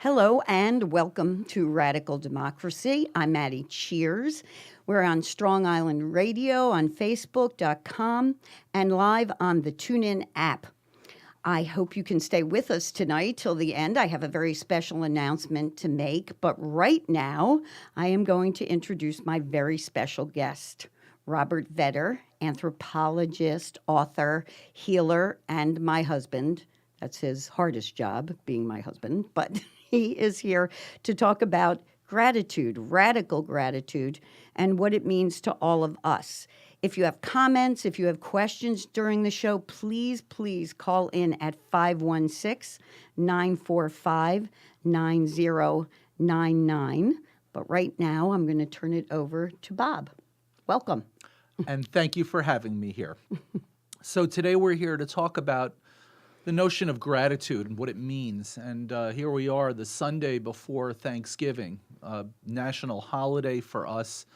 Hello and welcome to Radical Democracy. I'm Maddie. Cheers. We're on Strong Island Radio on Facebook.com and live on the TuneIn app. I hope you can stay with us tonight till the end. I have a very special announcement to make, but right now I am going to introduce my very special guest, Robert Vetter, anthropologist, author, healer, and my husband. That's his hardest job, being my husband, but he is here to talk about gratitude, radical gratitude, and what it means to all of us. If you have comments, if you have questions during the show, please call in at 516-945-9099. But right now, I'm going to turn it over to Bob. Welcome. And thank you for having me here. So today we're here to talk about the notion of gratitude and what it means. And here we are, the Sunday before Thanksgiving, a national holiday for us.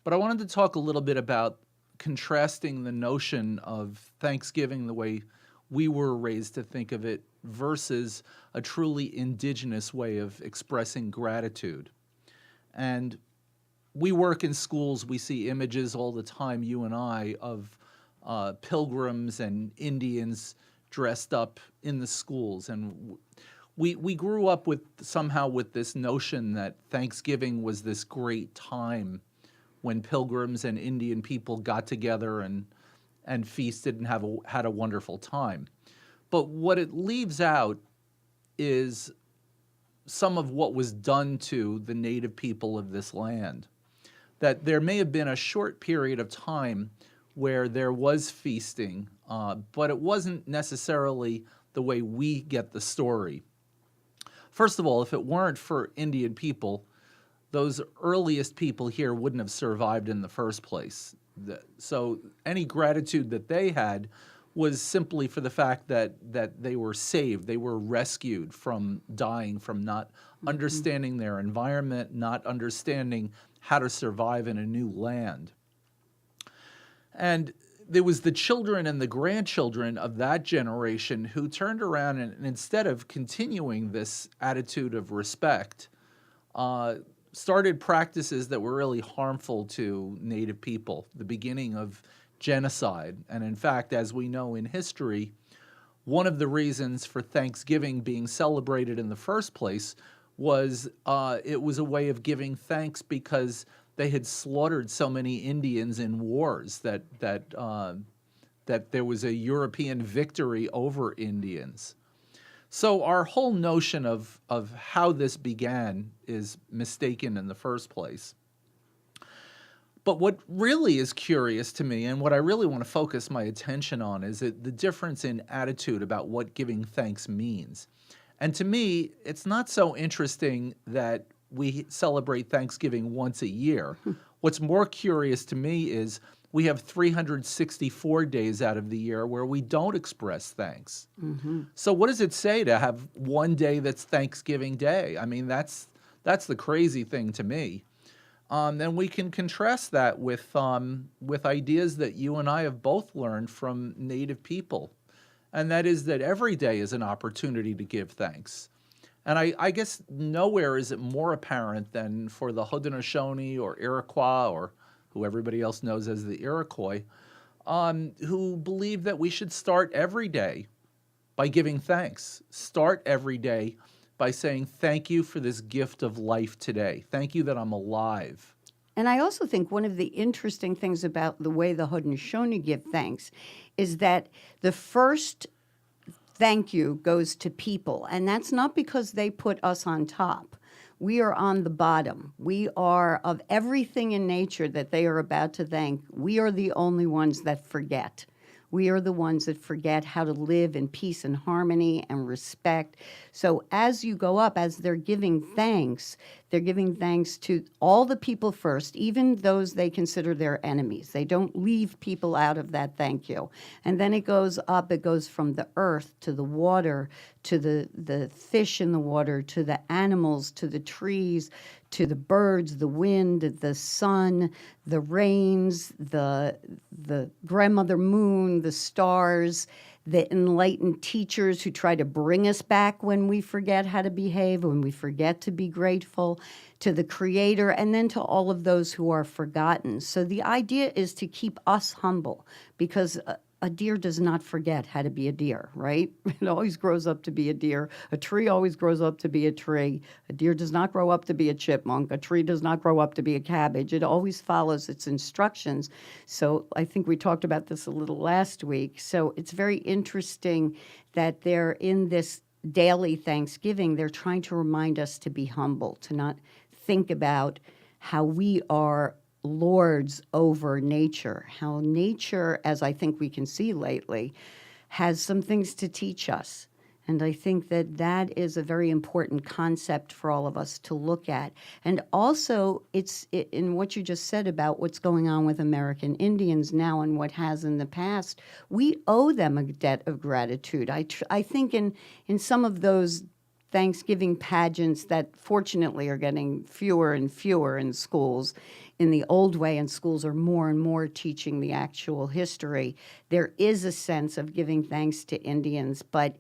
But I wanted to talk a little bit about contrasting the notion of Thanksgiving, the way we were raised to think of it, versus a truly indigenous way of expressing gratitude. And we work in schools, we see images all the time, you and I, of pilgrims and Indians dressed up in the schools. And we grew up with this notion that Thanksgiving was this great time when pilgrims and Indian people got together and feasted and had a wonderful time. But what it leaves out is some of what was done to the native people of this land. That there may have been a short period of time where there was feasting, but it wasn't necessarily the way we get the story. First of all, if it weren't for Indian people, those earliest people here wouldn't have survived in the first place. So any gratitude that they had was simply for the fact that they were saved, they were rescued from dying, from not understanding their environment, not understanding how to survive in a new land. And there was the children and the grandchildren of that generation who turned around and instead of continuing this attitude of respect, started practices that were really harmful to Native people, the beginning of genocide. And in fact, as we know in history, one of the reasons for Thanksgiving being celebrated in the first place was it was a way of giving thanks because they had slaughtered so many Indians in wars that there was a European victory over Indians. So our whole notion of how this began is mistaken in the first place. But what really is curious to me, and what I really want to focus my attention on, is the difference in attitude about what giving thanks means. And to me, it's not so interesting that we celebrate Thanksgiving once a year. What's more curious to me is we have 364 days out of the year where we don't express thanks. So what does it say to have one day that's Thanksgiving Day? I mean, that's the crazy thing to me. And we can contrast that with ideas that you and I have both learned from Native people. And that is that every day is an opportunity to give thanks. And I guess nowhere is it more apparent than for the Haudenosaunee or Iroquois, or who everybody else knows as the Iroquois, who believe that we should start every day by giving thanks. Start every day by saying, thank you for this gift of life today. Thank you that I'm alive. And I also think one of the interesting things about the way the Haudenosaunee give thanks is that the first thank you goes to people, and that's not because they put us on top. We are on the bottom. We are, of everything in nature that they are about to thank, we are the only ones that forget. We are the ones that forget how to live in peace and harmony and respect. So as you go up, as they're giving thanks to all the people first, even those they consider their enemies. They don't leave people out of that thank you. And then it goes up, it goes from the earth to the water, to the fish in the water, to the animals, to the trees, to the birds, the wind, the sun, the rains, the grandmother moon, the stars. the enlightened teachers who try to bring us back when we forget how to behave, when we forget to be grateful, to the Creator, and then to all of those who are forgotten. So the idea is to keep us humble, because a deer does not forget how to be a deer, right? It always grows up to be a deer. A tree always grows up to be a tree. A deer does not grow up to be a chipmunk. A tree does not grow up to be a cabbage. It always follows its instructions. So I think we talked about this a little last week. So it's very interesting that they're in this daily Thanksgiving, they're trying to remind us to be humble, to not think about how we are lords over nature, how nature, as I think we can see lately, has some things to teach us. And I think that that is a very important concept for all of us to look at. And also, in what you just said about what's going on with American Indians now and what has in the past, we owe them a debt of gratitude. I think in some of those Thanksgiving pageants that fortunately are getting fewer and fewer in schools. In the old way, and schools are more and more teaching the actual history, there is a sense of giving thanks to Indians, but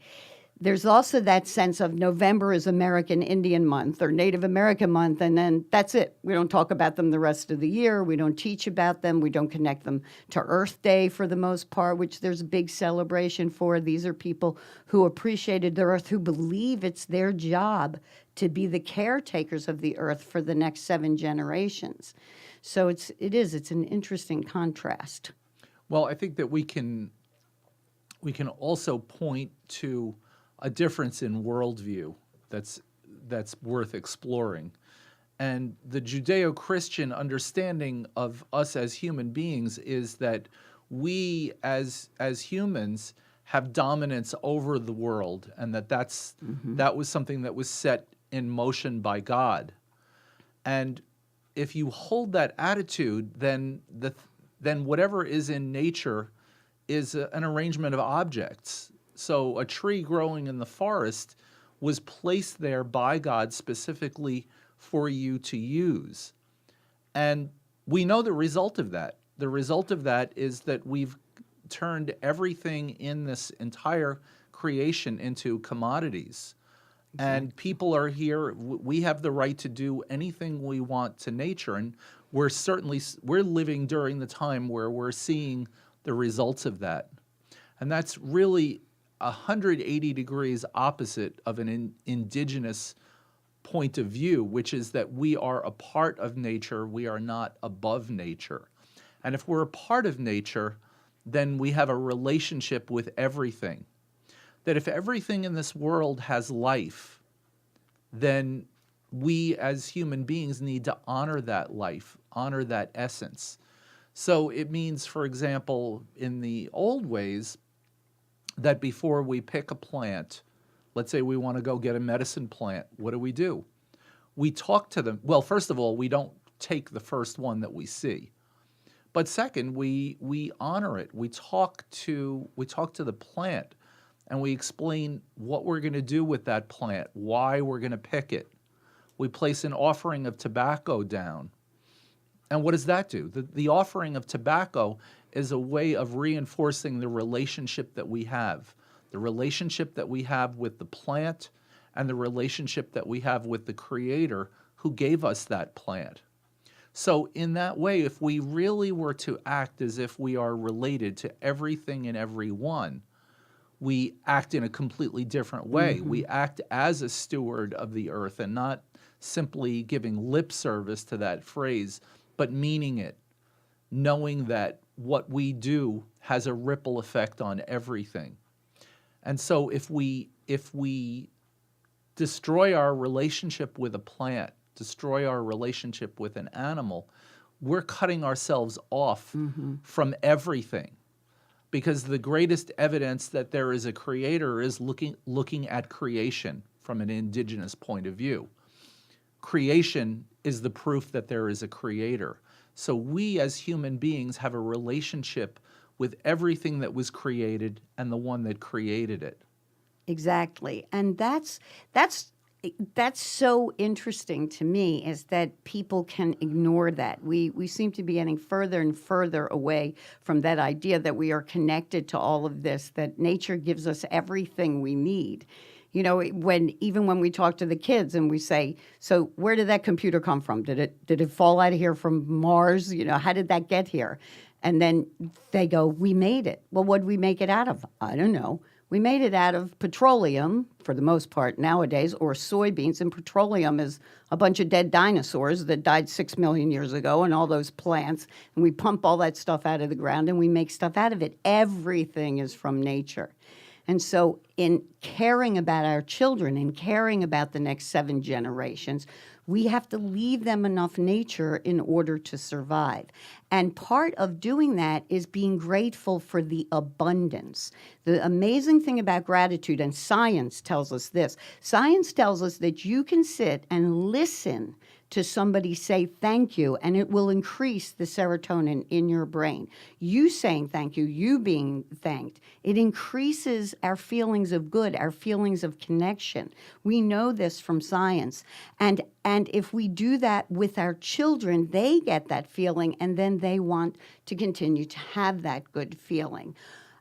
there's also that sense of November is American Indian Month or Native American Month, and then that's it. We don't talk about them the rest of the year. We don't teach about them. We don't connect them to Earth Day for the most part, which there's a big celebration for. These are people who appreciated the Earth, who believe it's their job to be the caretakers of the Earth for the next 7 generations. So it's an interesting contrast. Well, I think that we can also point to a difference in worldview that's worth exploring. And the Judeo-Christian understanding of us as human beings is that we as humans have dominance over the world, and that was something that was set in motion by God. And if you hold that attitude, then whatever is in nature is an arrangement of objects. So a tree growing in the forest was placed there by God specifically for you to use. And we know the result of that. The result of that is that we've turned everything in this entire creation into commodities. Exactly. And people are here. We have the right to do anything we want to nature. And we're living during the time where we're seeing the results of that. And that's really 180 degrees opposite of an indigenous point of view, which is that we are a part of nature, we are not above nature. And if we're a part of nature, then we have a relationship with everything. That if everything in this world has life, then we as human beings need to honor that life, honor that essence. So it means, for example, in the old ways, that before we pick a plant, let's say we want to go get a medicine plant, what do? We talk to them. Well, first of all, we don't take the first one that we see. But second, we honor it. We talk to the plant, and we explain what we're going to do with that plant, why we're going to pick it. We place an offering of tobacco down. And what does that do? The offering of tobacco is a way of reinforcing the relationship that we have with the plant and the relationship that we have with the Creator who gave us that plant. So in that way, if we really were to act as if we are related to everything and everyone, we act in a completely different way. Mm-hmm. We act as a steward of the earth and not simply giving lip service to that phrase, but meaning it, knowing that what we do has a ripple effect on everything. And so if we destroy our relationship with a plant, destroy our relationship with an animal, we're cutting ourselves off mm-hmm. from everything. Because the greatest evidence that there is a creator is looking at creation from an indigenous point of view. Creation is the proof that there is a creator. So we as human beings have a relationship with everything that was created and the one that created it. Exactly. And that's That's so interesting to me, is that people can ignore that. We seem to be getting further and further away from that idea that we are connected to all of this, that nature gives us everything we need. You know, even when we talk to the kids and we say, "So where did that computer come from? Did it fall out of here from Mars? You know, how did that get here?" And then they go, "We made it." Well, what did we make it out of? I don't know. We made it out of petroleum, for the most part nowadays, or soybeans. And petroleum is a bunch of dead dinosaurs that died 6 million years ago, and all those plants. And we pump all that stuff out of the ground and we make stuff out of it. Everything is from nature. And so, in caring about our children and caring about the next 7 generations, we have to leave them enough nature in order to survive. And part of doing that is being grateful for the abundance. The amazing thing about gratitude, and science tells us this, science tells us that you can sit and listen to somebody say thank you, and it will increase the serotonin in your brain. You saying thank you, you being thanked, it increases our feelings of good, our feelings of connection. We know this from science. And if we do that with our children, they get that feeling, and then they want to continue to have that good feeling.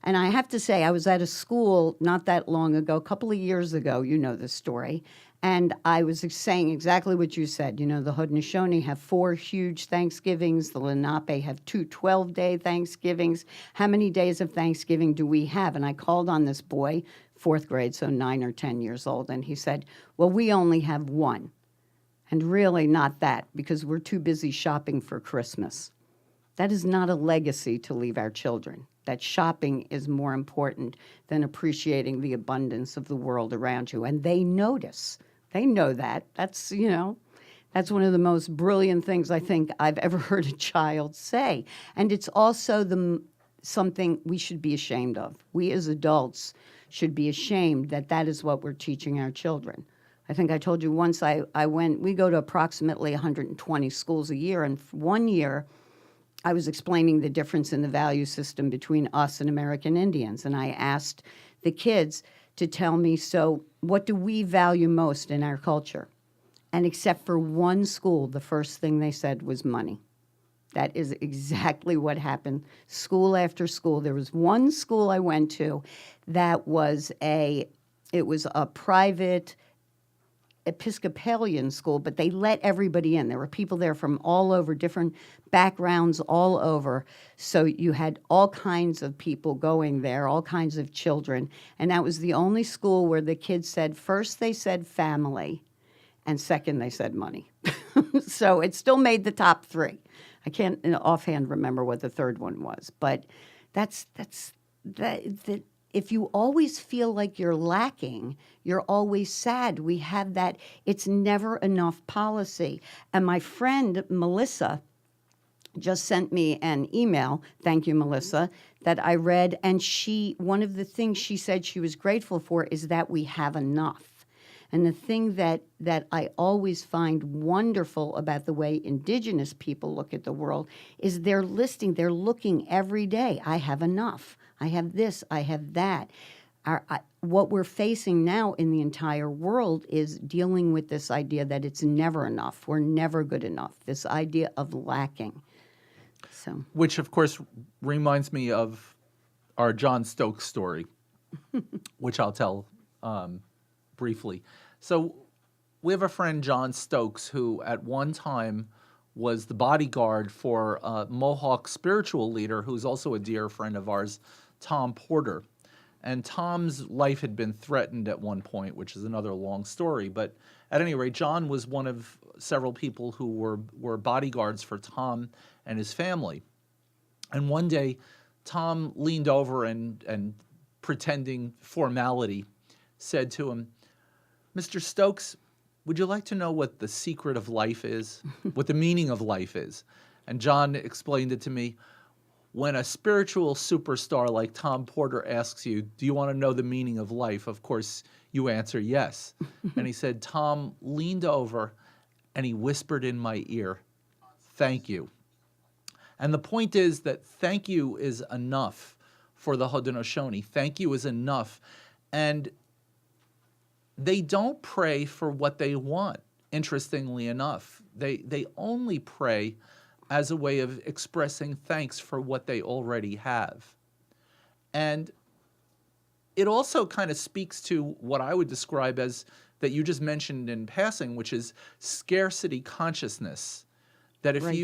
And I have to say, I was at a school not that long ago, a couple of years ago, you know the story, and I was saying exactly what you said. You know, the Haudenosaunee have 4 huge Thanksgivings. The Lenape have 2 12-day Thanksgivings. How many days of Thanksgiving do we have? And I called on this boy, 4th grade, so 9 or 10 years old, and he said, well, we only have 1. And really not that, because we're too busy shopping for Christmas. That is not a legacy to leave our children. That shopping is more important than appreciating the abundance of the world around you. And they notice. They know that. That's, you know, that's one of the most brilliant things I think I've ever heard a child say. And it's also something we should be ashamed of. We as adults should be ashamed that that is what we're teaching our children. I think I told you once we go to approximately 120 schools a year, and one year I was explaining the difference in the value system between us and American Indians, and I asked the kids to tell me, so what do we value most in our culture? And except for one school, the first thing they said was money. That is exactly what happened. School after school. There was one school I went to that was a private Episcopalian school, but they let everybody in. There were people there from all over, different backgrounds all over. So you had all kinds of people going there, all kinds of children. And that was the only school where the kids said, first they said family, and second they said money. So it still made the top 3. I can't offhand remember what the third one was, but that's if you always feel like you're lacking, you're always sad. We have that it's never enough policy. And my friend Melissa just sent me an email, thank you, Melissa, that I read, and one of the things she said she was grateful for is that we have enough. And the thing that I always find wonderful about the way Indigenous people look at the world is they're looking every day. I have enough. I have this. I have that. What we're facing now in the entire world is dealing with this idea that it's never enough. We're never good enough. This idea of lacking. So, Which, of course, reminds me of our John Stokes story, which I'll tell briefly. So we have a friend, John Stokes, who at one time was the bodyguard for a Mohawk spiritual leader who's also a dear friend of ours, Tom Porter. And Tom's life had been threatened at one point, which is another long story. But at any rate, John was one of several people who were bodyguards for Tom and his family. And one day, Tom leaned over and pretending formality, said to him, Mr. Stokes, would you like to know what the secret of life is? What the meaning of life is? And John explained it to me. When a spiritual superstar like Tom Porter asks you, do you want to know the meaning of life? Of course, you answer yes. And he said, Tom leaned over and he whispered in my ear, thank you. And the point is that thank you is enough for the Haudenosaunee. Thank you is enough. And they don't pray for what they want, interestingly enough. They only pray as a way of expressing thanks for what they already have. And it also kind of speaks to what I would describe as that you just mentioned in passing, which is scarcity consciousness. That Right.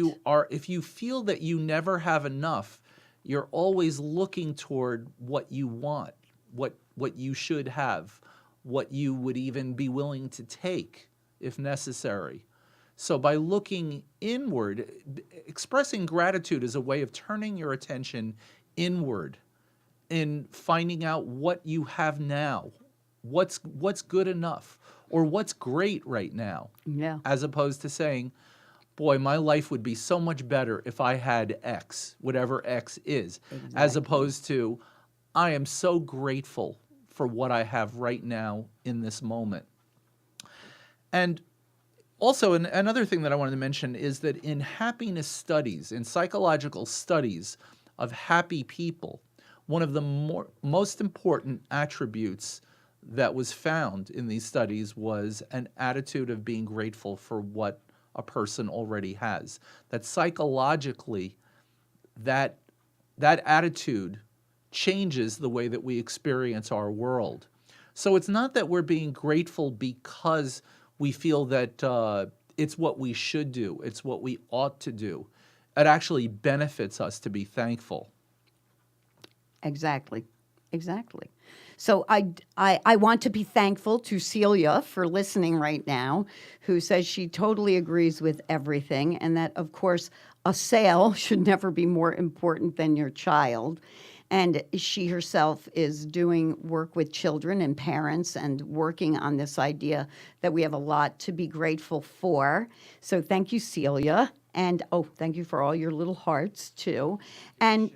if you feel that you never have enough, you're always looking toward what you want, what you should have, what you would even be willing to take if necessary. So by looking inward, expressing gratitude is a way of turning your attention inward in finding out what you have now, what's good enough, or what's great right now, Yeah. as opposed to saying, boy, my life would be so much better if I had X, whatever X is, as Exactly. opposed to, I am so grateful for what I have right now in this moment. And also, another thing that I wanted to mention is that in happiness studies, in psychological studies of happy people, one of the most important attributes that was found in these studies was an attitude of being grateful for what a person already has. That psychologically, that attitude changes the way that we experience our world. So it's not that we're being grateful because we feel that it's what we should do, it's what we ought to do. It actually benefits us to be thankful. Exactly. Exactly. So I want to be thankful to Celia for listening right now, who says she totally agrees with everything, and that, of course, a sale should never be more important than your child. And she herself is doing work with children and parents and working on this idea that we have a lot to be grateful for. So thank you, Celia. And thank you for all your little hearts, too. And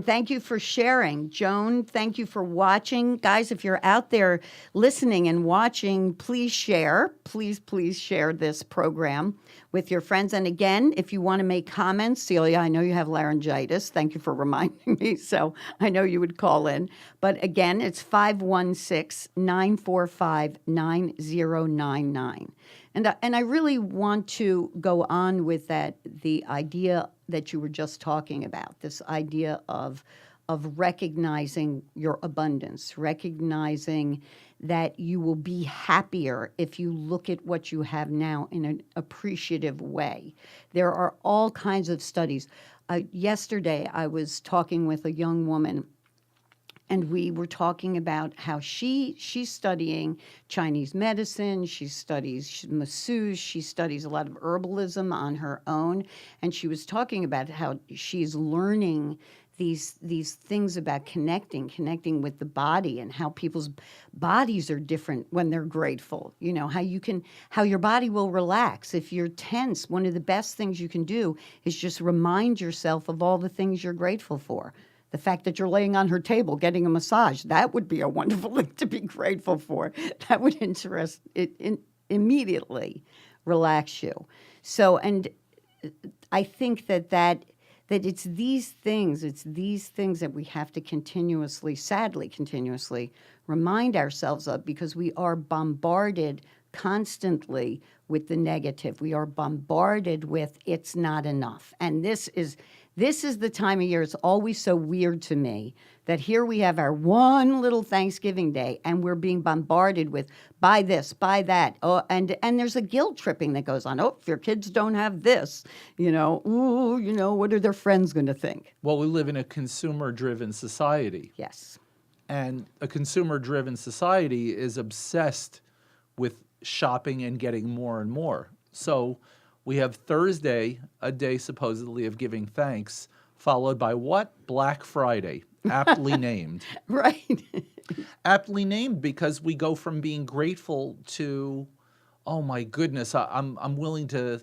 thank you for sharing. Joan, thank you for watching. Guys, if you're out there listening and watching, please share. Please share this program with your friends. And again, if you want to make comments, Celia, I know you have laryngitis. Thank you for reminding me. So I know you would call in. But again, it's 516-945-9099. And I really want to go on with that, the idea that you were just talking about, this idea of recognizing your abundance, recognizing that you will be happier if you look at what you have now in an appreciative way. There are all kinds of studies. Yesterday, I was talking with a young woman, and we were talking about how she's studying Chinese medicine, she studies masseuse, she studies a lot of herbalism on her own, and she was talking about how she's learning these things about connecting with the body, and how people's bodies are different when they're grateful. You know, how your body will relax. If you're tense, one of the best things you can do is just remind yourself of all the things you're grateful for. The fact that you're laying on her table getting a massage, that would be a wonderful thing to be grateful for. That would immediately relax you. So, and I think that it's these things that we have to sadly continuously remind ourselves of, because we are bombarded constantly with the negative. We are bombarded with it's not enough. And this is the time of year, it's always so weird to me that here we have our one little Thanksgiving day and we're being bombarded with buy this, buy that. Oh, and there's a guilt tripping that goes on. Oh, if your kids don't have this, what are their friends going to think? Well, we live in a consumer-driven society. Yes. And a consumer-driven society is obsessed with shopping and getting more and more. So we have Thursday, a day supposedly of giving thanks, followed by what? Black Friday, aptly named. Right. Aptly named because we go from being grateful to, oh my goodness, I'm willing to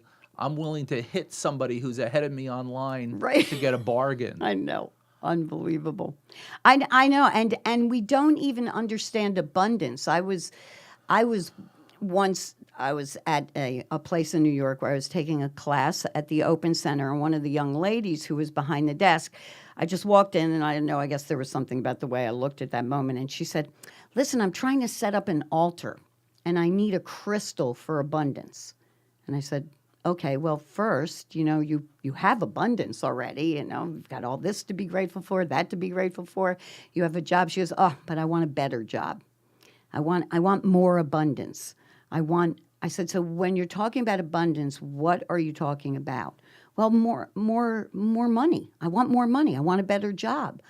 hit somebody who's ahead of me online Right. to get a bargain. I know. Unbelievable. I know. And we don't even understand abundance. I was at a place in New York where I was taking a class at the Open Center, and one of the young ladies who was behind the desk, I just walked in, and I didn't know, I guess there was something about the way I looked at that moment, and she said, listen, I'm trying to set up an altar. and I need a crystal for abundance. And I said, okay, well, first, you have abundance already. You've got all this to be grateful for, that to be grateful for. You have a job. She goes, oh, but I want a better job. I want more abundance. I said, so when you're talking about abundance, what are you talking about? Well, more money. I want more money. I want a better job.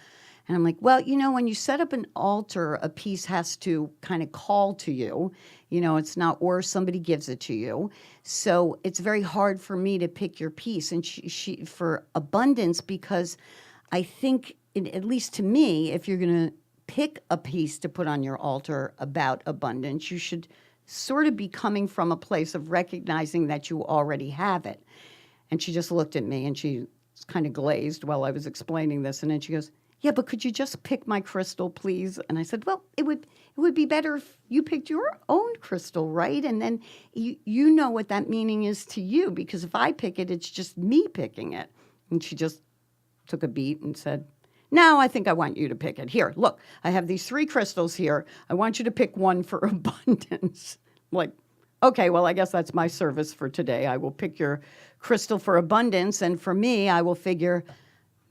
And I'm like, well, when you set up an altar, a piece has to kind of call to you. It's not, or somebody gives it to you. So it's very hard for me to pick your piece. And she for abundance, because I think, at least to me, if you're going to pick a piece to put on your altar about abundance, you should sort of be coming from a place of recognizing that you already have it. And she just looked at me and she was kind of glazed while I was explaining this. And then she goes, yeah, but could you just pick my crystal, please? And I said, well, it would be better if you picked your own crystal, right? And then you know what that meaning is to you, because if I pick it, it's just me picking it. And she just took a beat and said, no, I think I want you to pick it. Here, look, I have these 3 crystals here. I want you to pick one for abundance. Like, okay, well, I guess that's my service for today. I will pick your crystal for abundance. And for me, I will figure,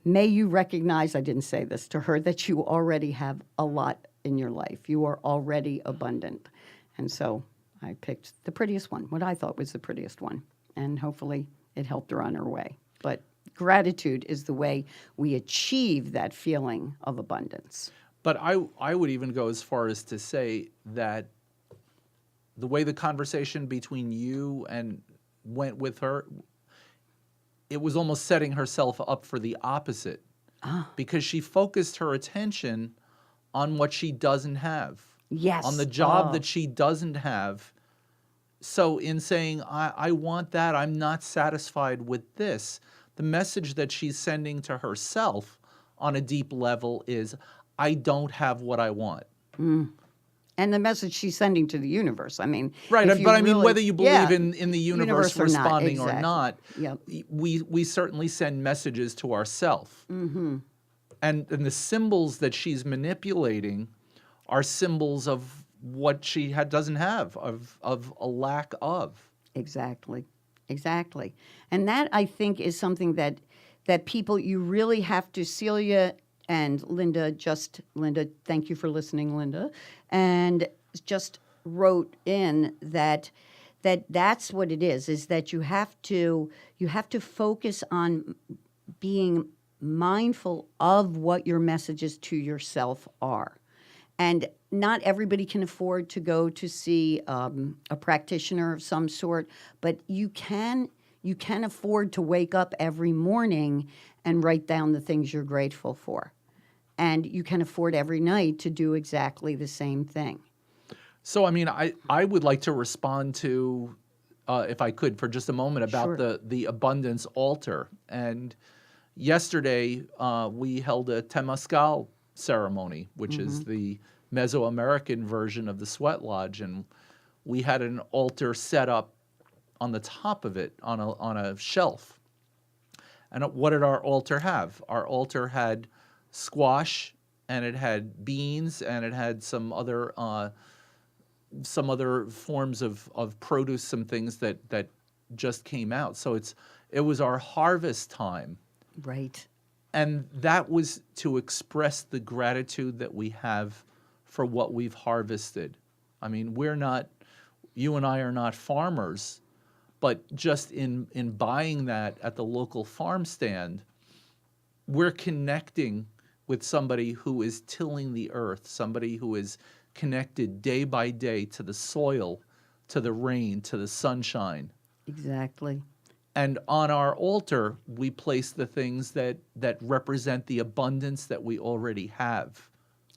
may you recognize, I didn't say this to her, that you already have a lot in your life. You are already abundant. And so I picked the prettiest one, what I thought was the prettiest one. And hopefully it helped her on her way. But gratitude is the way we achieve that feeling of abundance. But I would even go as far as to say that the way the conversation between you and went with her, it was almost setting herself up for the opposite, because she focused her attention on what she doesn't have. Yes. On the job that she doesn't have. So in saying, I want that, I'm not satisfied with this, the message that she's sending to herself on a deep level is, I don't have what I want. And the message she's sending to the universe. I mean, right. If you but I mean, really- whether you believe yeah, in the universe or not, responding or exactly. not, Yep. we certainly send messages to ourselves. Mm-hmm. And the symbols that she's manipulating are symbols of what she doesn't have, of a lack of. Exactly. And that, I think, is something that people, you really have to, Celia and Linda, thank you for listening, Linda, and just wrote in that's what it is that you have to focus on being mindful of what your messages to yourself are. And not everybody can afford to go to see a practitioner of some sort, but you can afford to wake up every morning and write down the things you're grateful for. And you can afford every night to do exactly the same thing. So, I mean, I would like to respond to, if I could, for just a moment about Sure. the abundance altar. And yesterday, we held a Temazcal ceremony, which is the Mesoamerican version of the sweat lodge. And we had an altar set up on the top of it on a shelf. And what did our altar have? Our altar had squash, and it had beans, and it had some other forms of produce, some things that just came out. So it was our harvest time. Right. And that was to express the gratitude that we have for what we've harvested. I mean, you and I are not farmers, but just in buying that at the local farm stand, we're connecting with somebody who is tilling the earth, somebody who is connected day by day to the soil, to the rain, to the sunshine. Exactly. And on our altar, we place the things that represent the abundance that we already have.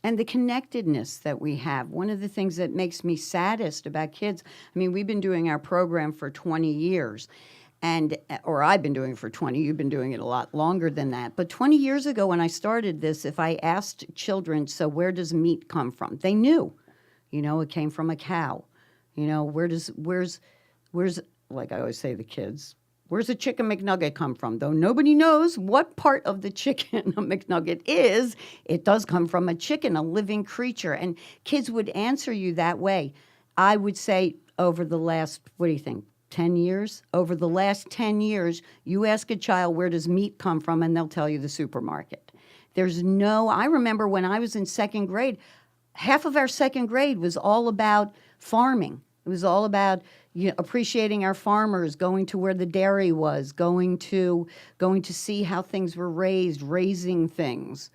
And the connectedness that we have. One of the things that makes me saddest about kids, I mean, we've been doing our program for 20 years. Or I've been doing it for 20, you've been doing it a lot longer than that. But 20 years ago when I started this, if I asked children, so where does meat come from? They knew, it came from a cow. Where's, like I always say to the kids, where's a chicken McNugget come from? Though nobody knows what part of the chicken a McNugget is, it does come from a chicken, a living creature. And kids would answer you that way. I would say over the last, what do you think, 10 years? Over the last 10 years, you ask a child, where does meat come from? And they'll tell you the supermarket. I remember when I was in second grade, half of our second grade was all about farming. It was all about appreciating our farmers, going to where the dairy was, going to see how things were raised, raising things.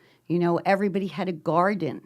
Everybody had a garden,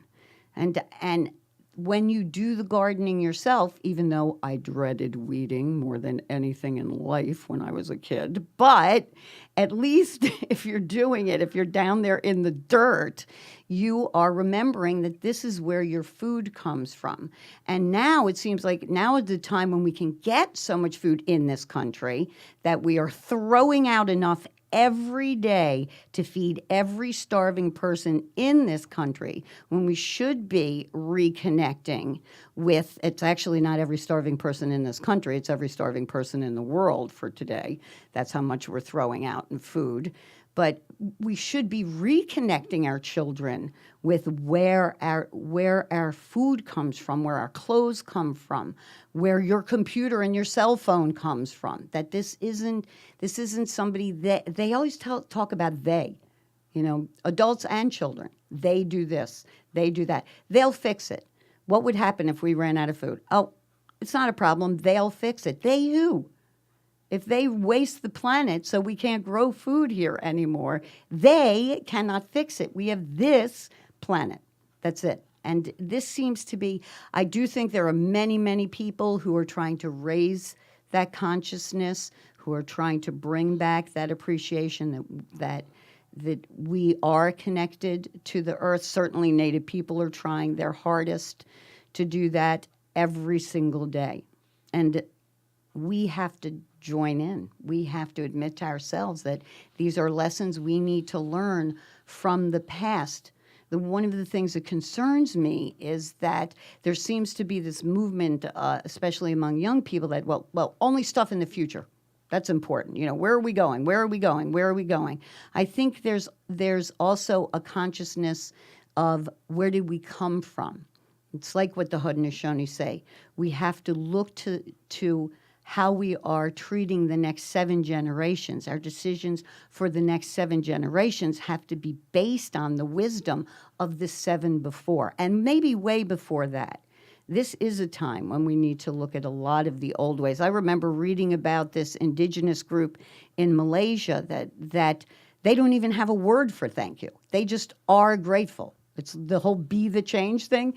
and when you do the gardening yourself, even though I dreaded weeding more than anything in life when I was a kid, but at least if you're doing it, if you're down there in the dirt, you are remembering that this is where your food comes from. And now it seems like now is the time when we can get so much food in this country that we are throwing out enough every day to feed every starving person in this country, when we should be reconnecting with, it's actually not every starving person in this country, it's every starving person in the world for today. That's how much we're throwing out in food. But we should be reconnecting our children with where our food comes from, where our clothes come from, where your computer and your cell phone comes from. That this isn't somebody that they always talk about they, adults and children. They do this, they do that. They'll fix it. What would happen if we ran out of food? Oh, it's not a problem. They'll fix it. They who? If they waste the planet so we can't grow food here anymore, they cannot fix it. We have this planet. That's it. And this seems to be, I do think there are many, many people who are trying to raise that consciousness, who are trying to bring back that appreciation that we are connected to the earth. Certainly Native people are trying their hardest to do that every single day. And we have to join in. We have to admit to ourselves that these are lessons we need to learn from the past. One of the things that concerns me is that there seems to be this movement, especially among young people, that, well, only stuff in the future. That's important. Where are we going? Where are we going? Where are we going? I think there's also a consciousness of where did we come from? It's like what the Haudenosaunee say. We have to look to how we are treating the next 7 generations. Our decisions for the next 7 generations have to be based on the wisdom of the 7 before, and maybe way before that. This is a time when we need to look at a lot of the old ways. I remember reading about this indigenous group in Malaysia that they don't even have a word for thank you. They just are grateful. It's the whole be the change thing.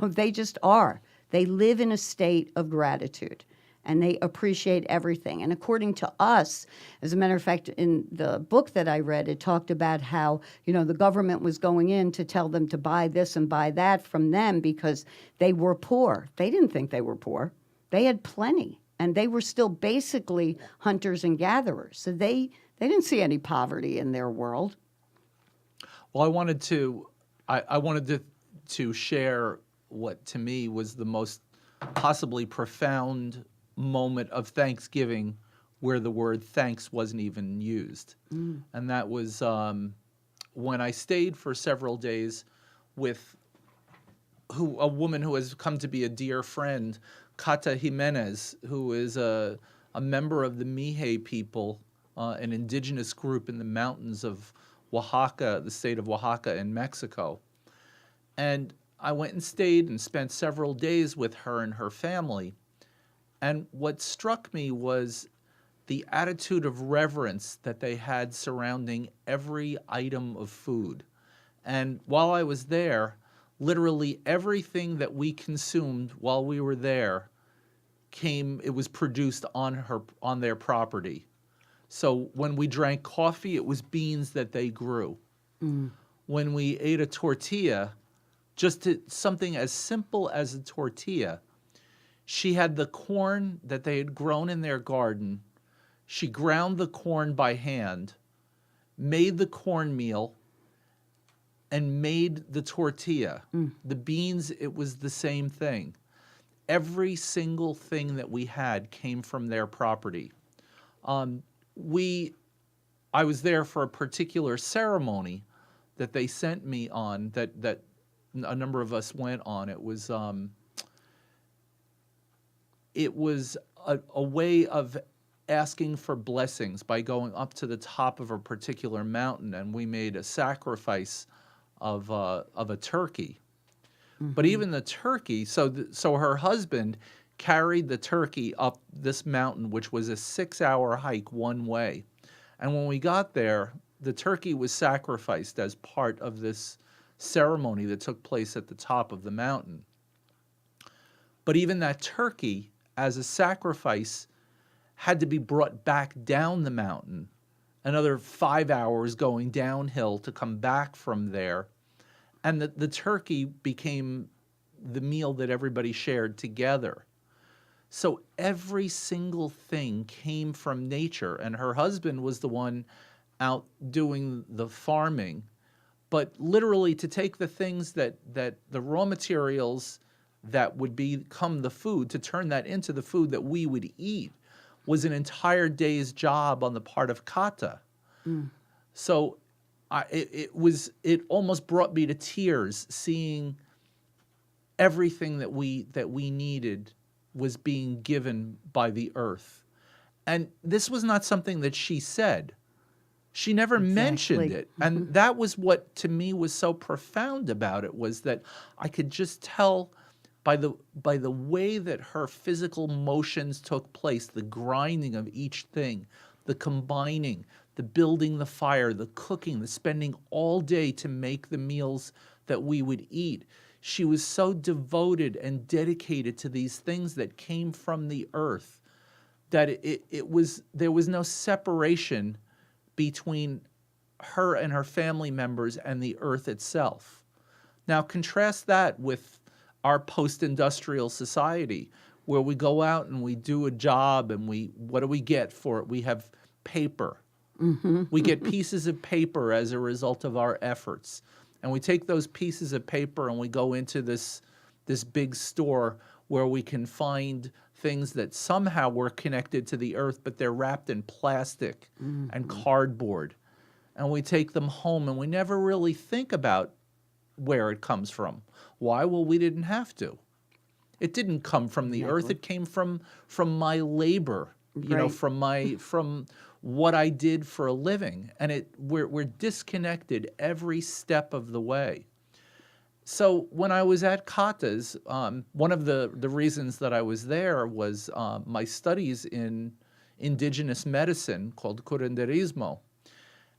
They just are. They live in a state of gratitude. And they appreciate everything. And according to us, as a matter of fact, in the book that I read, it talked about how, the government was going in to tell them to buy this and buy that from them because they were poor. They didn't think they were poor. They had plenty. And they were still basically hunters and gatherers. So they didn't see any poverty in their world. Well, I wanted to share what to me was the most possibly profound moment of Thanksgiving where the word thanks wasn't even used. And that was when I stayed for several days with a woman who has come to be a dear friend, Cata Jimenez, who is a member of the Mixe people, an indigenous group in the mountains of Oaxaca, the state of Oaxaca in Mexico. And I went and stayed and spent several days with her and her family. And what struck me was the attitude of reverence that they had surrounding every item of food. And while I was there, literally everything that we consumed while we were there it was produced on their property. So when we drank coffee, it was beans that they grew. When we ate a tortilla, something as simple as a tortilla, she had the corn that they had grown in their garden. She ground the corn by hand, made the cornmeal, and made the tortilla. The beans, it was the same thing. Every single thing that we had came from their property. I was there for a particular ceremony that they sent me on, that a number of us went on. It was it was a way of asking for blessings by going up to the top of a particular mountain, and we made a sacrifice of a turkey. But even the turkey, so her husband carried the turkey up this mountain, which was a 6-hour hike one way. And when we got there, the turkey was sacrificed as part of this ceremony that took place at the top of the mountain. But even that turkey, as a sacrifice, had to be brought back down the mountain, another 5 hours going downhill to come back from there. And the turkey became the meal that everybody shared together. So every single thing came from nature, and her husband was the one out doing the farming. But literally, to take the things that the raw materials that would become the food, to turn that into the food that we would eat, was an entire day's job on the part of Kata. So it almost brought me to tears seeing everything that we needed was being given by the earth. And this was not something that she said. She never mentioned it. And that was what, to me, was so profound about it, was that I could just tell by the way that her physical motions took place, the grinding of each thing, the combining, the building the fire, the cooking, the spending all day to make the meals that we would eat. She was so devoted and dedicated to these things that came from the earth that there was no separation between her and her family members and the earth itself. Now contrast that with our post-industrial society, where we go out and we do a job and what do we get for it? We have paper. We get pieces of paper as a result of our efforts. And we take those pieces of paper and we go into this big store where we can find things that somehow were connected to the earth, but they're wrapped in plastic and cardboard. And we take them home and we never really think about where it comes from. Why? Well, we didn't have to. It didn't come from the earth. It came from my labor, from what I did for a living. And we're disconnected every step of the way. So when I was at Kata's, one of the reasons that I was there was my studies in indigenous medicine called curanderismo.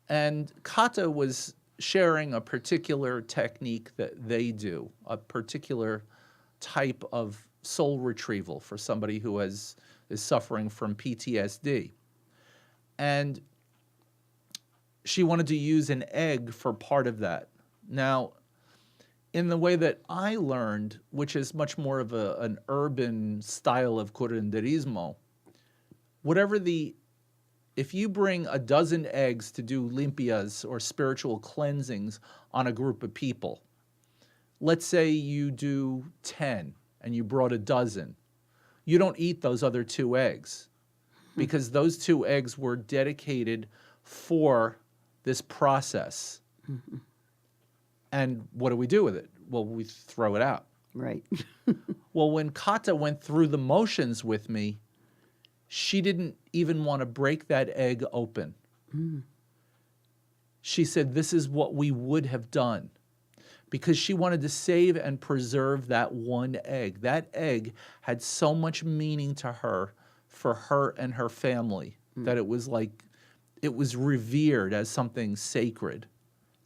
And Kata was sharing a particular technique that they do, a particular type of soul retrieval for somebody who is suffering from PTSD. And she wanted to use an egg for part of that. Now, in the way that I learned, which is much more of an urban style of curanderismo, if you bring a dozen eggs to do limpias or spiritual cleansings on a group of people, let's say you do 10 and you brought a dozen, you don't eat those other 2 eggs because those 2 eggs were dedicated for this process. And what do we do with it? Well, we throw it out. Right. Well, when Kata went through the motions with me, she didn't even want to break that egg open. She said, this is what we would have done, because she wanted to save and preserve that one egg. That egg had so much meaning to her, for her and her family, that it was revered as something sacred,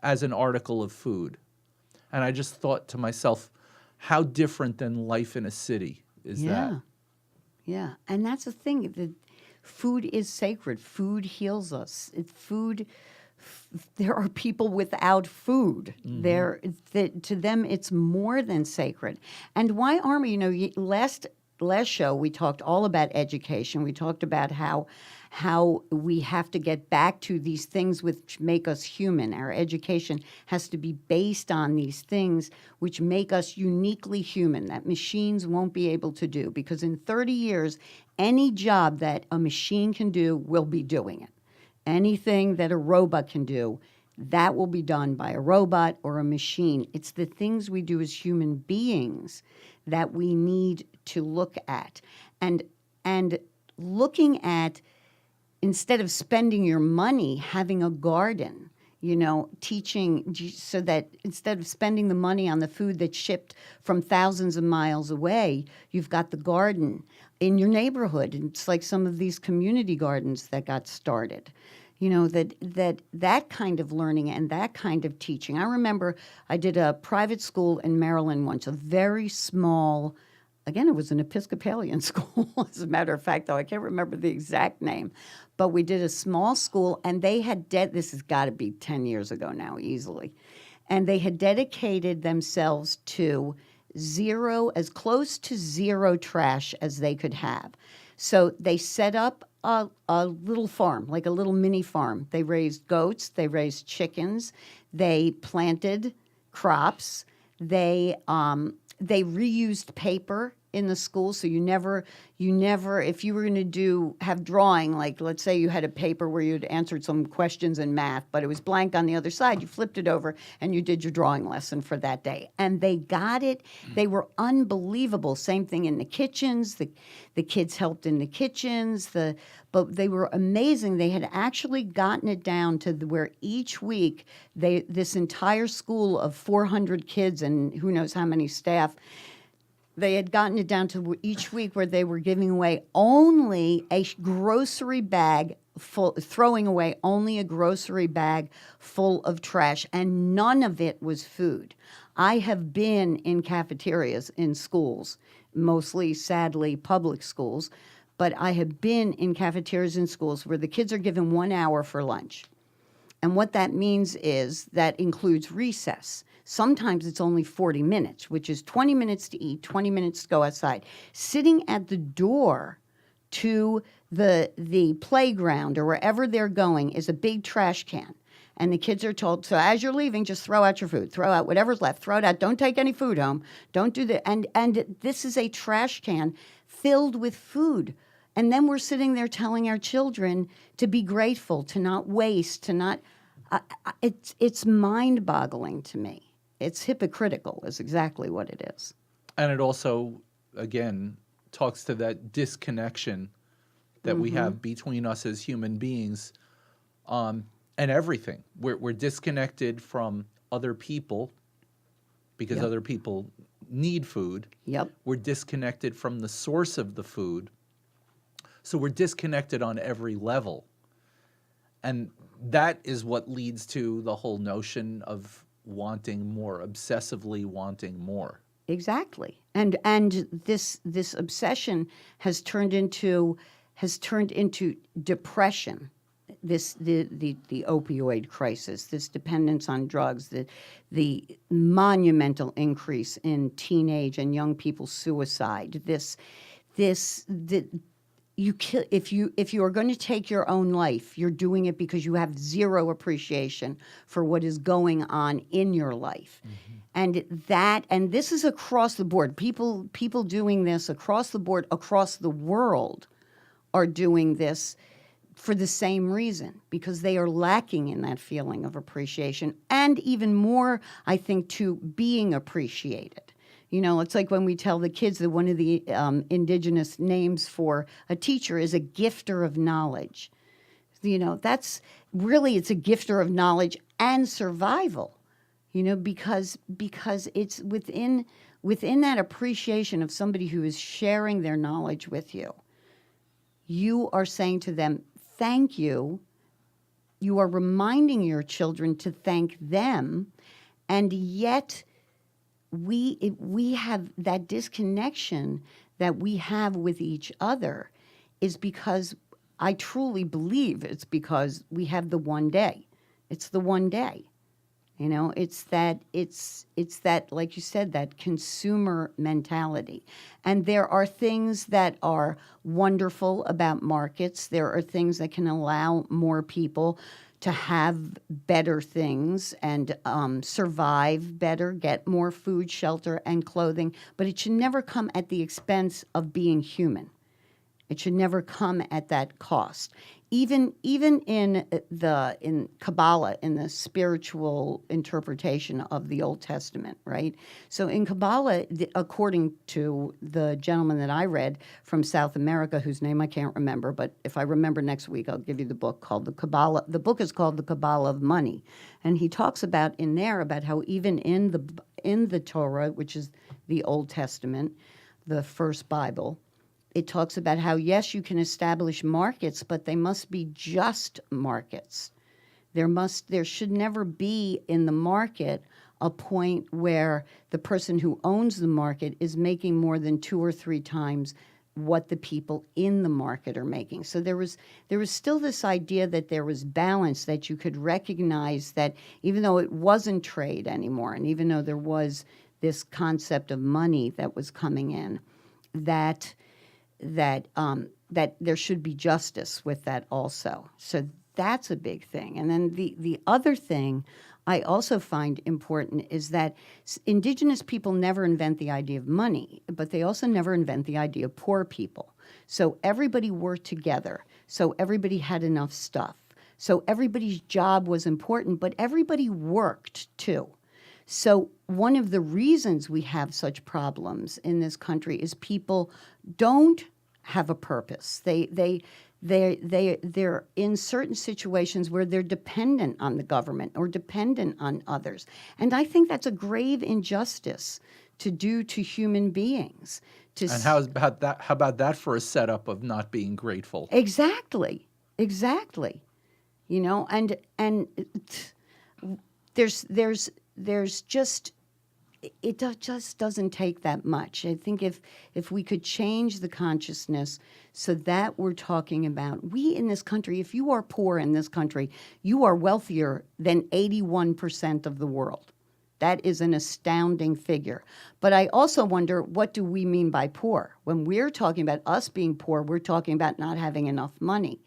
as an article of food. And I just thought to myself, how different than life in a city is that? Yeah, and that's the thing. Food is sacred. Food heals us. There are people without food. To them, it's more than sacred. And why aren't we? Last show we talked all about education. We talked about how we have to get back to these things which make us human. Our education has to be based on these things which make us uniquely human, that machines won't be able to do. Because in 30 years, any job that a machine can do will be doing it. Anything that a robot can do, that will be done by a robot or a machine. It's the things we do as human beings that we need to look at. And looking at, instead of spending your money, having a garden, teaching so that instead of spending the money on the food that's shipped from thousands of miles away, you've got the garden in your neighborhood. And it's like some of these community gardens that got started. That kind of learning and that kind of teaching. I remember I did a private school in Maryland once, a very small, again, it was an Episcopalian school, as a matter of fact, though I can't remember the exact name. But we did a small school, and they had, this has got to be 10 years ago now, easily. And they had dedicated themselves to zero, as close to zero trash as they could have. So they set up a little farm, like a little mini farm. They raised goats, they raised chickens, they planted crops, they reused paper in the school, so you never, if you were going to have drawing, like let's say you had a paper where you'd answered some questions in math, but it was blank on the other side, you flipped it over and you did your drawing lesson for that day. And they got it. They were unbelievable. Same thing in the kitchens. The kids helped in the kitchens. But they were amazing. They had actually gotten it down to where each week this entire school of 400 kids and who knows how many staff, they had gotten it down to each week where they were giving away only a grocery bag full, throwing away only a grocery bag full of trash, and none of it was food. I have been in cafeterias in schools, mostly, sadly, public schools, but I have been in cafeterias in schools where the kids are given 1 hour for lunch. And what that means is that includes recess. Sometimes it's only 40 minutes, which is 20 minutes to eat, 20 minutes to go outside. Sitting at the door to the playground or wherever they're going is a big trash can. And the kids are told, so as you're leaving, just throw out your food. Throw out whatever's left. Throw it out. Don't take any food home. Don't do that. And this is a trash can filled with food. And then we're sitting there telling our children to be grateful, to not waste, to not... it's mind-boggling to me. It's hypocritical is exactly what it is. And it also, again, talks to that disconnection that we have between us as human beings and everything. We're disconnected from other people because other people need food. Yep. We're disconnected from the source of the food. So we're disconnected on every level. And that is what leads to the whole notion of wanting more, obsessively wanting more. Exactly. And this obsession has turned into depression. The opioid crisis, this dependence on drugs, the monumental increase in teenage and young people's suicide. If you are going to take your own life, you're doing it because you have zero appreciation for what is going on in your life. And this is across the board. People doing this across the board, across the world, are doing this for the same reason, because they are lacking in that feeling of appreciation, and even more, I think, to being appreciated. It's like when we tell the kids that one of the indigenous names for a teacher is a gifter of knowledge. That's really, it's a gifter of knowledge and survival, because it's within that appreciation of somebody who is sharing their knowledge with you. You are saying to them, thank you. You are reminding your children to thank them, and yet we have that disconnection that we have with each other is because I truly believe it's because we have the one day. It's the one day. It's that, like you said, that consumer mentality. And there are things that are wonderful about markets. There are things that can allow more people to have better things and survive better, get more food, shelter, and clothing. But it should never come at the expense of being human. It should never come at that cost. Even in Kabbalah, in the spiritual interpretation of the Old Testament, right? So in Kabbalah, according to the gentleman that I read from South America, whose name I can't remember, but if I remember next week, I'll give you the book called the Kabbalah. The book is called the Kabbalah of Money, and he talks about in there about how even in the Torah, which is the Old Testament, the first Bible, it talks about how, yes, you can establish markets, but they must be just markets. There should never be in the market a point where the person who owns the market is making more than 2 or 3 times what the people in the market are making. So there was still this idea that there was balance, that you could recognize that even though it wasn't trade anymore, and even though there was this concept of money that was coming in, that there should be justice with that also. So that's a big thing. And then the other thing I also find important is that indigenous people never invent the idea of money, but they also never invent the idea of poor people. So everybody worked together. So everybody had enough stuff. So everybody's job was important, but everybody worked too. So one of the reasons we have such problems in this country is people don't have a purpose. They're in certain situations where they're dependent on the government or dependent on others. And I think that's a grave injustice to do to human beings. And how about that for a setup of not being grateful? Exactly. You know, and there's just, just doesn't take that much. I think if we could change the consciousness so that we're talking about, we in this country, if you are poor in this country, you are wealthier than 81% of the world. That is an astounding figure. But I also wonder, what do we mean by poor? When we're talking about us being poor, we're talking about not having enough money.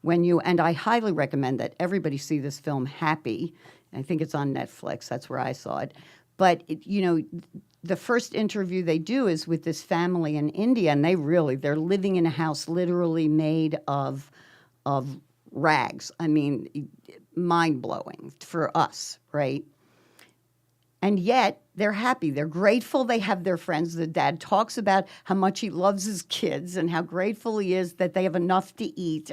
And I highly recommend that everybody see this film, Happy. I think it's on Netflix. That's where I saw it. But, the first interview they do is with this family in India, and they're living in a house literally made of rags. I mean, mind-blowing for us, right? And yet, they're happy. They're grateful they have their friends. The dad talks about how much he loves his kids and how grateful he is that they have enough to eat.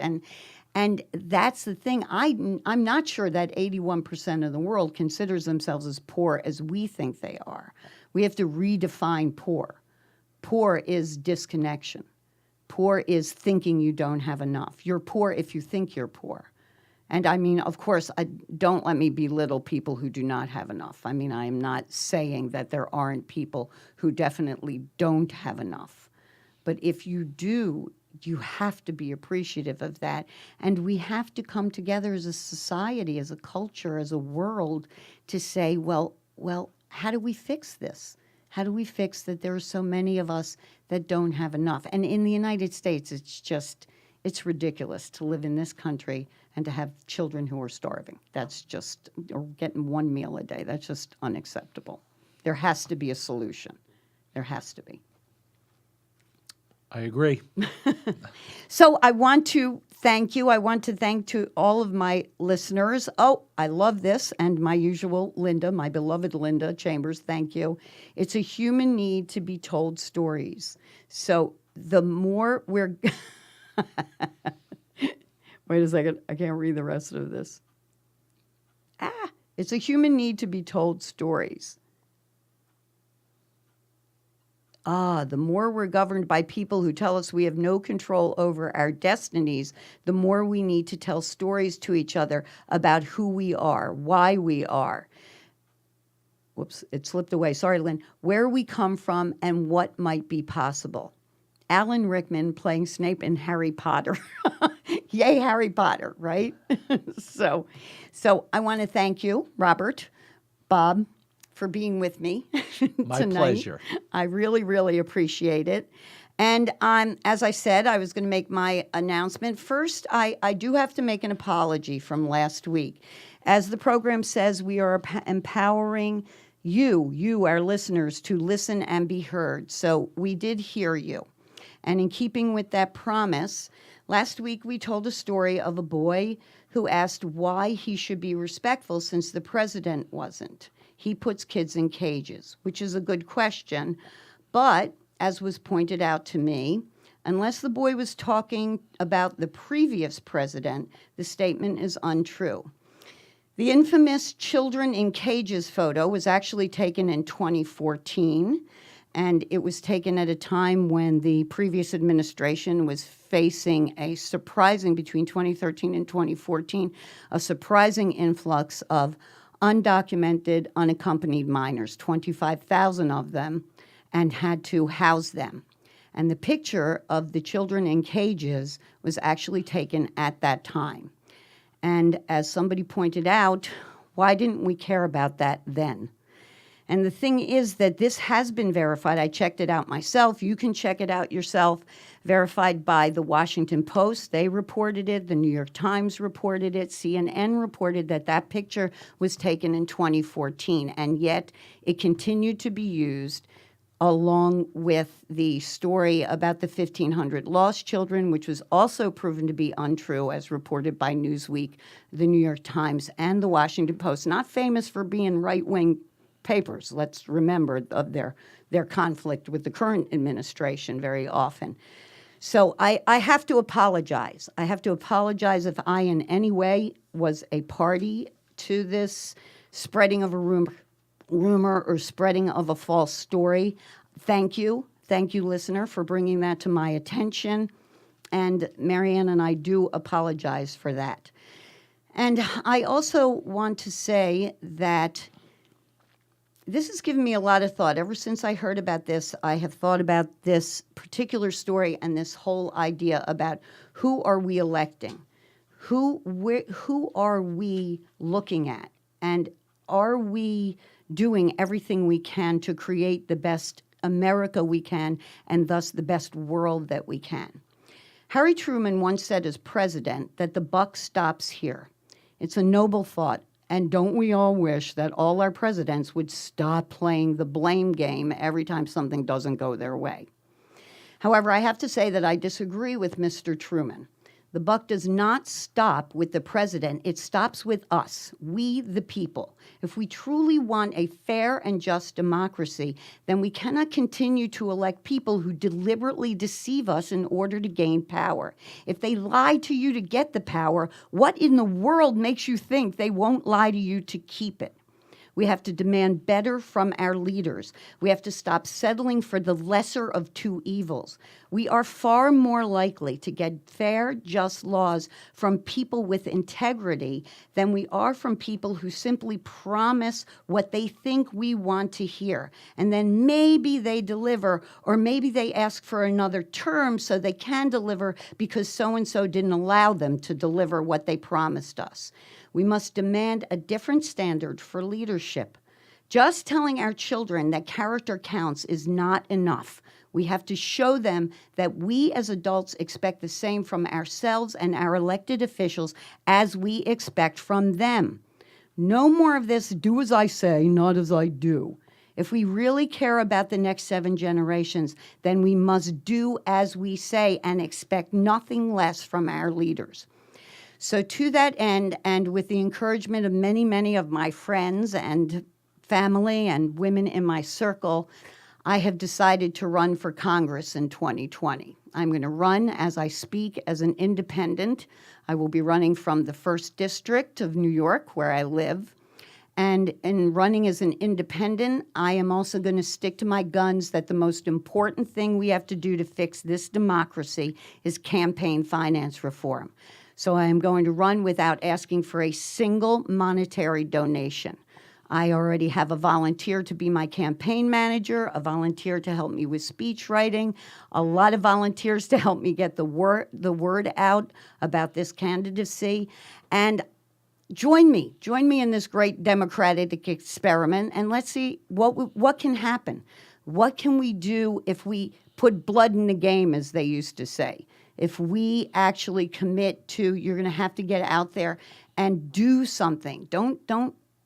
And that's the thing. I'm not sure that 81% of the world considers themselves as poor as we think they are. We have to redefine poor. Poor is disconnection. Poor is thinking you don't have enough. You're poor if you think you're poor. And I mean, of course, don't let me belittle people who do not have enough. I mean, I am not saying that there aren't people who definitely don't have enough. But if you do, you have to be appreciative of that. And we have to come together as a society, as a culture, as a world to say, well, how do we fix this? How do we fix that there are so many of us that don't have enough? And in the United States, it's ridiculous to live in this country and to have children who are starving. Or getting one meal a day. That's just unacceptable. There has to be a solution. There has to be. I agree. So I want to thank you. I want to thank to all of my listeners. Oh, I love this. And my usual Linda, my beloved Linda Chambers, thank you. It's a human need to be told stories. So the more we're... Wait a second. I can't read the rest of this. It's a human need to be told stories. The more we're governed by people who tell us we have no control over our destinies, the more we need to tell stories to each other about who we are, why we are. Whoops, it slipped away. Sorry, Lynn. Where we come from and what might be possible. Alan Rickman playing Snape in Harry Potter. Yay, Harry Potter, right? So I want to thank you, Robert, Bob, for being with me My tonight. pleasure. I really, really appreciate it. And as I said, I was going to make my announcement. First, I do have to make an apology from last week. As the program says, we are empowering you, our listeners, to listen and be heard. So we did hear you. And in keeping with that promise, last week we told a story of a boy who asked why he should be respectful since the president wasn't. He puts kids in cages, which is a good question. But, as was pointed out to me, unless the boy was talking about the previous president, the statement is untrue. The infamous children in cages photo was actually taken in 2014, and it was taken at a time when the previous administration was facing a surprising, between 2013 and 2014, a surprising influx of undocumented, unaccompanied minors, 25,000 of them, and had to house them. And the picture of the children in cages was actually taken at that time. And as somebody pointed out, why didn't we care about that then? And the thing is that this has been verified. I checked it out myself. You can check it out yourself. Verified by the Washington Post. They reported it. The New York Times reported it. CNN reported that that picture was taken in 2014. And yet it continued to be used along with the story about the 1,500 lost children, which was also proven to be untrue, as reported by Newsweek, the New York Times, and the Washington Post. Not famous for being right-wing papers, let's remember, of their conflict with the current administration very often. So I have to apologize. I have to apologize if I in any way was a party to this spreading of a rumor or spreading of a false story. Thank you, listener, for bringing that to my attention. And Marianne and I do apologize for that. And I also want to say that this has given me a lot of thought. Ever since I heard about this, I have thought about this particular story and this whole idea about who are we electing? Who are we looking at? And are we doing everything we can to create the best America we can, and thus the best world that we can? Harry Truman once said as president that the buck stops here. It's a noble thought. And don't we all wish that all our presidents would stop playing the blame game every time something doesn't go their way? However, I have to say that I disagree with Mr. Truman. The buck does not stop with the president. It stops with us, we the people. If we truly want a fair and just democracy, then we cannot continue to elect people who deliberately deceive us in order to gain power. If they lie to you to get the power, what in the world makes you think they won't lie to you to keep it? We have to demand better from our leaders. We have to stop settling for the lesser of two evils. We are far more likely to get fair, just laws from people with integrity than we are from people who simply promise what they think we want to hear. And then maybe they deliver, or maybe they ask for another term so they can deliver because so-and-so didn't allow them to deliver what they promised us. We must demand a different standard for leadership. Just telling our children that character counts is not enough. We have to show them that we as adults expect the same from ourselves and our elected officials as we expect from them. No more of this do as I say, not as I do. If we really care about the next 7 generations, then we must do as we say and expect nothing less from our leaders. So to that end, and with the encouragement of many, many of my friends and family and women in my circle, I have decided to run for Congress in 2020. I'm going to run as I speak as an independent. I will be running from the 1st District of New York, where I live. And in running as an independent, I am also going to stick to my guns that the most important thing we have to do to fix this democracy is campaign finance reform. So I am going to run without asking for a single monetary donation. I already have a volunteer to be my campaign manager, a volunteer to help me with speech writing, a lot of volunteers to help me get the word out about this candidacy. And join me in this great democratic experiment, and let's see what can happen. What can we do if we put blood in the game, as they used to say? If we actually commit to, you're going to have to get out there and do something.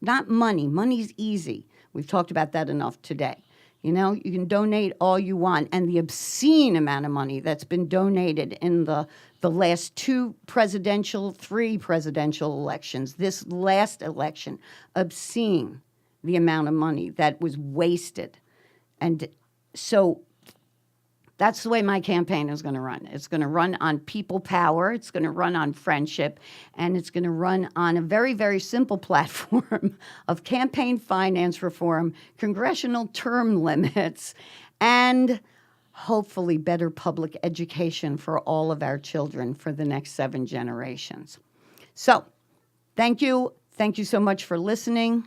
Not money. Money's easy. We've talked about that enough today. You know, you can donate all you want. And the obscene amount of money that's been donated in the last three presidential elections, this last election, obscene the amount of money that was wasted. And so that's the way my campaign is going to run. It's going to run on people power. It's going to run on friendship. And it's going to run on a very, very simple platform of campaign finance reform, congressional term limits, and hopefully better public education for all of our children for the next 7 generations. So thank you. Thank you so much for listening.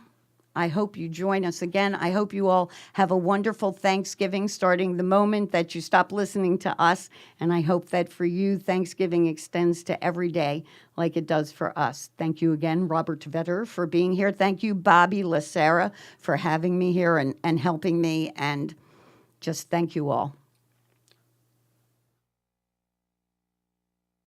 I hope you join us again. I hope you all have a wonderful Thanksgiving starting the moment that you stop listening to us. And I hope that for you, Thanksgiving extends to every day like it does for us. Thank you again, Robert Vetter, for being here. Thank you, Bobby Lacera, for having me here and helping me. And just thank you all.